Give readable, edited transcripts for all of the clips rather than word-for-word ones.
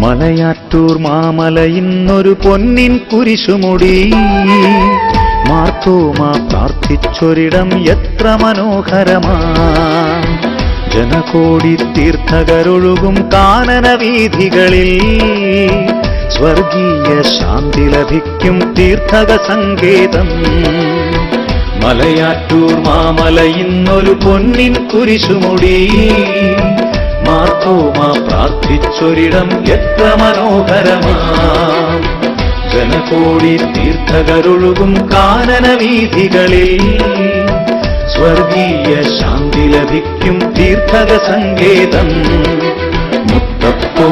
മലയാറ്റൂർ മാമലയിന്നൊരു പൊന്നിൻ കുരിശുമുടി മാർത്തോമാ പ്രാർത്ഥിച്ചൊരിടം എത്ര മനോഹരമാ. ജനകോടി തീർത്ഥകരൊഴുകും കാനന വീഥികളിൽ സ്വർഗീയ ശാന്തി ലഭിക്കും തീർത്ഥക സങ്കേതം. മലയാറ്റൂർ മാമലയിന്നൊരു പൊന്നിൻ കുരിശുമുടി മാർത്തോമാ പ്രാർത്ഥിച്ചൊരിടം എത്ര മനോഹരമാ. ജനകോടി തീർത്ഥകരൊഴുകും കാനന വീഥികളിൽ സ്വർഗീയ ശാന്തി ലഭിക്കും തീർത്ഥക സങ്കേതം. മുത്തപ്പോ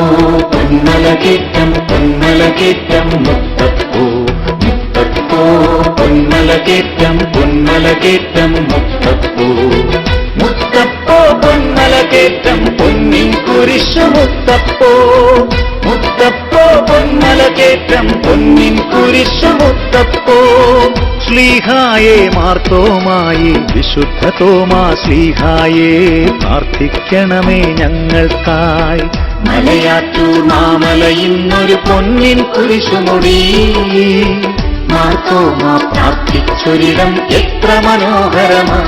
പൊന്മലകേറ്റം പൊന്മലകേറ്റം മുത്തപ്പോ മുത്തപ്പോ പൊന്മലകേറ്റം പൊന്മലകേറ്റം മുത്തപ്പോ മുത്തപ്പോ പൊന്മലകേറ്റം പൊന്നിൻ കുരിശു മുത്തപ്പോ മുത്തപ്പോ പൊന്മലകേറ്റം പൊന്നിൻ കുരിശു മുത്തപ്പോ. ശ്ലീഹായേ മാർത്തോമായേ വിശുദ്ധ തോമാ ശ്ലീഹായേ പ്രാർത്ഥിക്കണമേ ഞങ്ങൾക്കായി. മലയാറ്റൂർ മാമലയിന്നൊരു പൊന്നിൻ കുരിശുമുടി മാർത്തോമാ പ്രാർത്ഥിച്ചൊരിടം എത്ര മനോഹരമാ.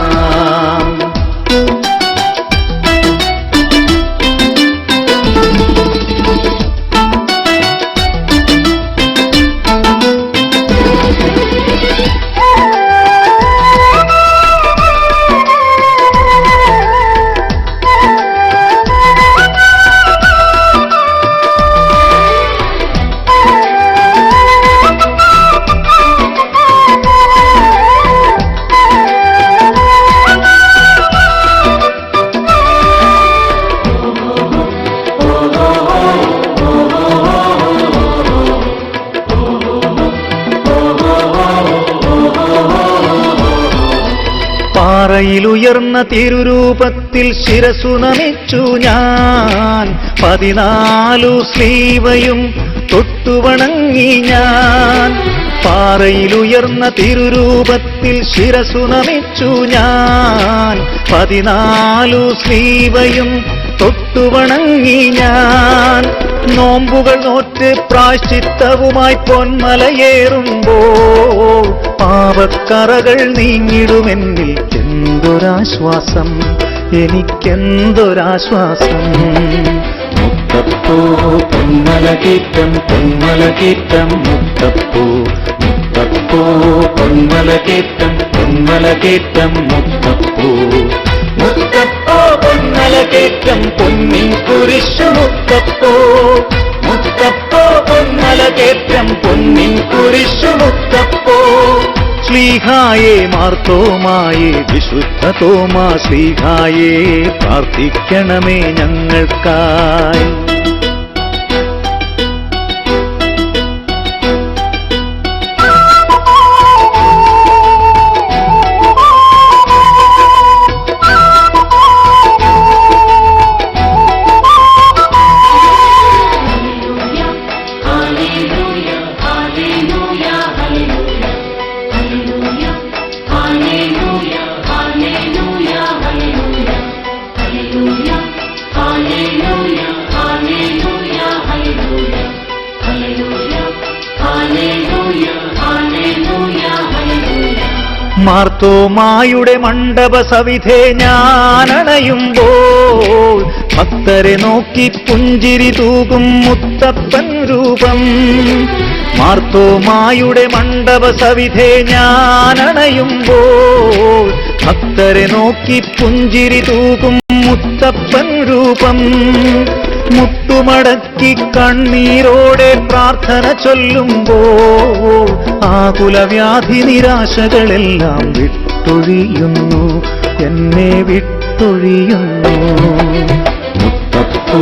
പാറയിലുയർന്ന തിരുരൂപത്തിൽ ശിരസു നമിച്ചു ഞാൻ. 14 ശ്ലീവയും തൊട്ടുവണങ്ങി ഞാൻ. പാറയിലുയർന്ന തിരുരൂപത്തിൽ ശിരസു നമിച്ചു ഞാൻ. 14 ശ്ലീവയും തൊട്ടുവണങ്ങി ഞാൻ. നോമ്പുകൾ നോറ്റ് പ്രായശ്ചിത്തവുമായി പൊന്മലയേറുമ്പോൾ പാപക്കറകൾ നീങ്ങിടുമെന്നിൽ എന്തൊരാശ്വാസം, എനിക്കെന്തൊരാശ്വാസം. മുത്തപ്പോ പൊന്മലകേറ്റം പൊന്മലകേറ്റം മുത്തപ്പോ മുത്തപ്പോ പൊന്മലകേറ്റം പൊന്മലകേറ്റം മുത്തപ്പോ മുത്തപ്പോ പൊന്മലകേറ്റം പൊന്നിൻ കുരിശു മുത്തപ്പോ മുത്തപ്പോ പൊന്മലകേറ്റം പൊന്നിൻ കുരിശു മുത്തപ്പോ. ശ്ലീഹായേ മാർത്തോമായേ വിശുദ്ധ തോമാ ശ്ലീഹായേ പ്രാർത്ഥിക്കണമേ ഞങ്ങൾക്കായി. മാർത്തോമായുടെ മണ്ഡപ സവിധേ ഞാനണയുമ്പോൾ ഭക്തരെ നോക്കി പുഞ്ചിരി തൂകും മുത്തപ്പൻ രൂപം. മാർത്തോമായുടെ മണ്ഡപ സവിധേ ഞാനണയുമ്പോൾ ഭക്തരെ നോക്കി പുഞ്ചിരി തൂകും മുത്തപ്പൻ രൂപം. മുട്ടുമടക്കി കണ്ണീരോടെ പ്രാർത്ഥന ചൊല്ലുമ്പോൾ ആകുലവ്യാധി നിരാശകളെല്ലാം വിട്ടൊഴിയുന്നു, എന്നെ വിട്ടൊഴിയുന്നു. മുത്തപ്പോ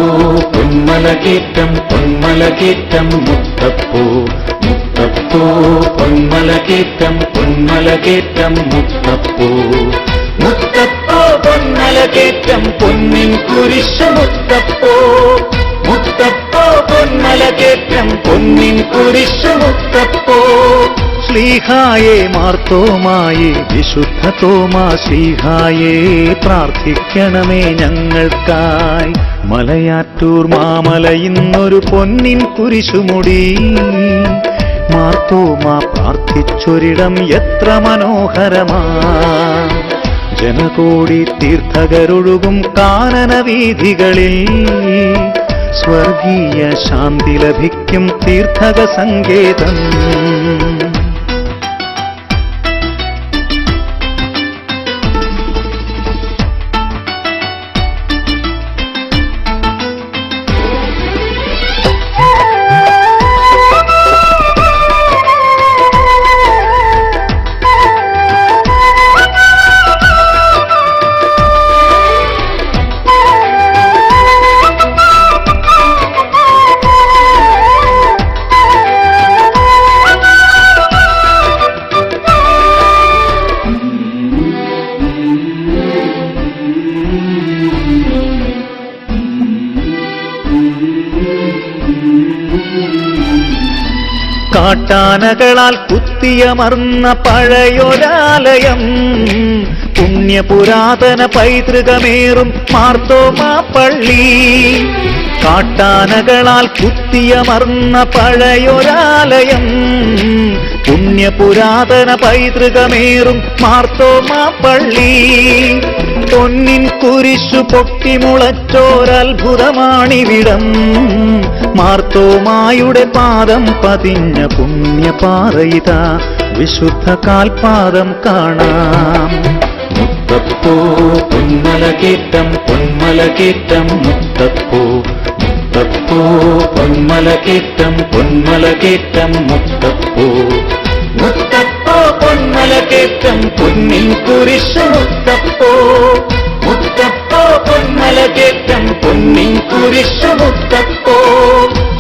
പൊന്മലകേറ്റം പൊന്മലകേറ്റം മുത്തപ്പോ മുത്തപ്പോ പൊന്മലകേറ്റം പൊന്മലകേറ്റം മുത്തപ്പോ മുത്തപ്പോ പൊന്മലകേറ്റം പൊന്നിൻ കുരിശു മുത്തപ്പോ മുത്തപ്പോ പൊന്മലകേറ്റം പൊന്നിൻ കുരിശു മുത്തപ്പോ. ശ്ലീഹായേ മാർത്തോമായേ വിശുദ്ധ തോമാ ശ്ലീഹായേ പ്രാർത്ഥിക്കണമേ ഞങ്ങൾക്കായി. മലയാറ്റൂർ മാമല ഇന്നൊരു പൊന്നിൻ കുരിശുമുടി, മാർത്തോമാ പ്രാർത്ഥിച്ചൊരിടം എത്ര മനോഹരമാ. ജനകോടി തീർത്ഥകരൊഴുകും കാനന വീഥികളിൽ സ്വർഗീയ ശാന്തി ലഭിക്കും തീർത്ഥക സങ്കേതം. കാട്ടാനകളാൽ കുത്തിയമർന്ന പഴയൊരാലയം, പുണ്യപുരാതന പൈതൃകമേറും മാർത്തോമാ പള്ളി. കാട്ടാനകളാൽ കുത്തിയമർന്ന പഴയൊരാലയം, പുണ്യപുരാതന പൈതൃകമേറും മാർത്തോമാ പള്ളി. പൊന്നിൻ കുരിശു പൊട്ടിമുളച്ചോരത്ഭുതമാണിവിടം, മാർത്തോമായുടെ പാദം പതിഞ്ഞ പുണ്യപാറയിതാ വിശുദ്ധ കാൽപാദം കാണാം. മുത്തപ്പോ പൊന്മലകേറ്റം പൊന്മലകേറ്റം മുത്തപ്പോ, മുത്തപ്പോ പൊന്മലകേറ്റം പൊന്മലകേറ്റം മുത്തപ്പോ. മുത്തപ്പോ പൊന്മലകേറ്റം പൊന്നിൻ കുരിശു മുത്തപ്പോ, മുത്തപ്പോ പൊന്മലകേറ്റം പൊന്നിൻ കുരിശു മുത്തപ്പോ.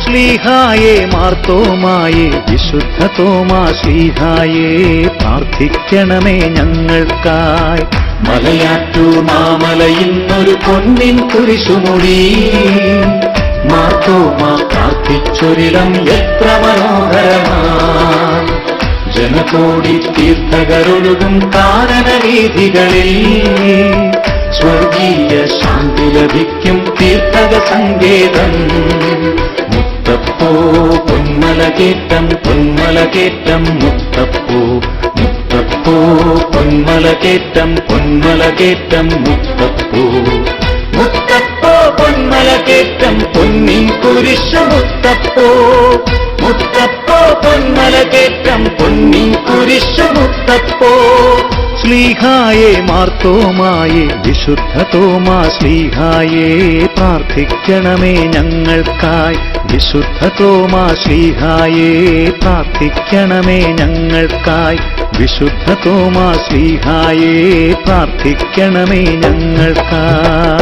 ശ്ലീഹായേ മാർത്തോമായേ വിശുദ്ധ തോമാ ശ്ലീഹായേ പ്രാർത്ഥിക്കണമേ ഞങ്ങൾക്കായി. മലയാറ്റൂർ മാമല ഇന്നൊരു പൊന്നിൻ കുരിശുമുടി, മാർത്തോമാ പ്രാർത്ഥിച്ചൊരിടം എത്ര മനോഹരമാ. ജനകോടി തീർത്ഥകരൊഴുകും കാനന വീഥികളിൽ സ്വർഗീയ ശാന്തി ലഭിക്കും തീർത്ഥക സങ്കേതം. മുത്തപ്പോ പൊന്മലകേറ്റം പൊന്മലകേറ്റം മുത്തപ്പോ, മുത്തപ്പോ പൊന്മലകേറ്റം പൊന്മലകേറ്റം മുത്തപ്പോ. മുത്തപ്പോ പൊന്മലകേറ്റം പൊന്നിൻ കുരിശു മുത്തപ്പോ, മുത്തപ്പോ പൊന്മലകേറ്റം പൊന്നിൻ കുരിശു മുത്തപ്പോ. ശ്ലീഹായേ മാർത്തോമായേ വിശുദ്ധ തോമാ ശ്ലീഹായേ പ്രാർത്ഥിക്കണമേ ഞങ്ങൾക്കായി. വിശുദ്ധ തോമാ ശ്ലീഹായേ പ്രാർത്ഥിക്കണമേ ഞങ്ങൾക്കായി. വിശുദ്ധ തോമാ ശ്ലീഹായേ പ്രാർത്ഥിക്കണമേ ഞങ്ങൾക്കായി.